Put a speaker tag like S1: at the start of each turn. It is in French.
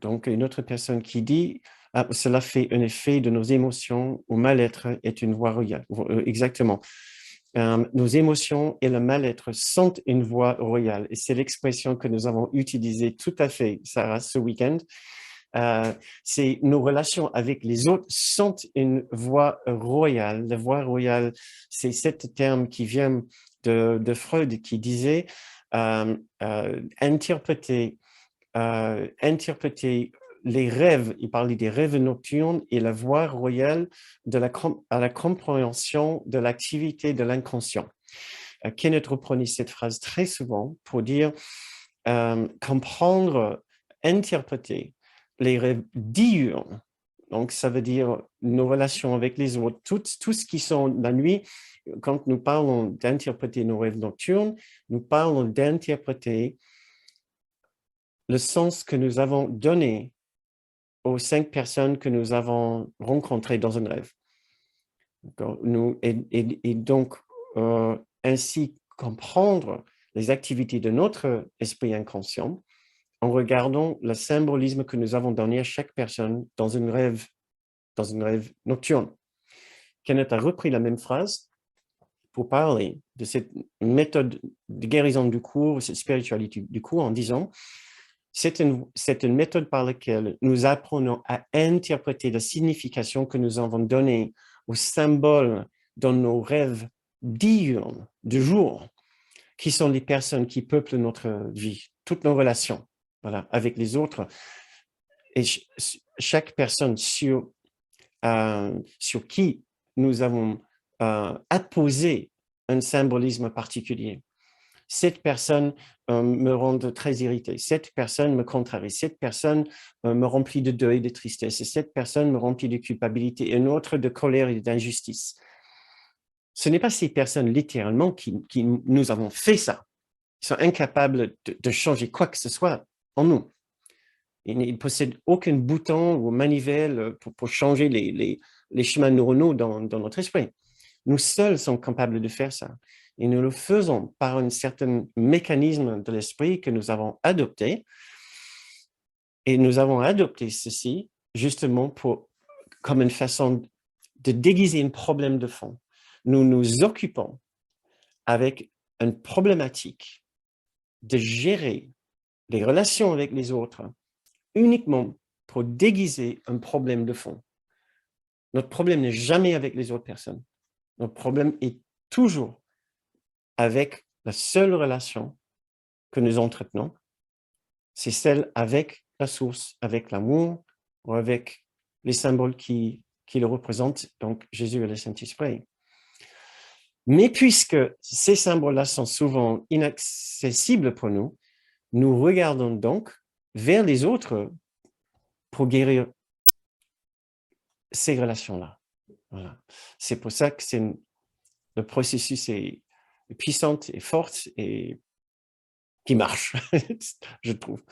S1: Donc, une autre personne qui dit cela fait un effet de nos émotions ou mal-être est une voix royale. Exactement. Nos émotions et le mal-être sont une voix royale. Et c'est l'expression que nous avons utilisée tout à fait, Sarah, ce week-end. C'est nos relations avec les autres sont une voie royale. La voie royale, c'est ce terme qui vient de Freud qui disait interpréter les rêves, il parlait des rêves nocturnes et la voie royale à la compréhension de l'activité de l'inconscient. Kenneth reprenait cette phrase très souvent pour dire comprendre, interpréter les rêves diurnes. Donc, ça veut dire nos relations avec les autres, tout ce qui sont la nuit. Quand nous parlons d'interpréter nos rêves nocturnes, nous parlons d'interpréter le sens que nous avons donné aux 5 personnes que nous avons rencontrées dans un rêve. Et donc, ainsi comprendre les activités de notre esprit inconscient en regardant le symbolisme que nous avons donné à chaque personne dans un rêve nocturne. Kenneth a repris la même phrase pour parler de cette méthode de guérison du cours, cette spiritualité du cours, en disant c'est une méthode par laquelle nous apprenons à interpréter la signification que nous avons donnée aux symboles dans nos rêves diurnes, du jour, qui sont les personnes qui peuplent notre vie, toutes nos relations, voilà, avec les autres. Et chaque personne sur qui nous avons apposé un symbolisme particulier. Cette personne me rend très irrité, cette personne me contrarie, cette personne me remplit de deuil, de tristesse, et cette personne me remplit de culpabilité, et une autre de colère et d'injustice. Ce n'est pas ces personnes littéralement qui nous avons fait ça. Ils sont incapables de changer quoi que ce soit en nous. Ils ne possèdent aucun bouton ou manivelle pour changer les chemins neuronaux dans notre esprit. Nous seuls sommes capables de faire ça. Et nous le faisons par un certain mécanisme de l'esprit que nous avons adopté. Et nous avons adopté ceci justement comme une façon de déguiser un problème de fond. Nous nous occupons avec une problématique de gérer les relations avec les autres uniquement pour déguiser un problème de fond. Notre problème n'est jamais avec les autres personnes. Notre problème est toujours avec la seule relation que nous entretenons, c'est celle avec la source, avec l'amour ou avec les symboles qui le représentent, donc Jésus et le Saint-Esprit. Mais puisque ces symboles-là sont souvent inaccessibles pour nous, nous regardons donc vers les autres pour guérir ces relations-là. Voilà. C'est pour ça que le processus est puissant et fort et qui marche, je trouve.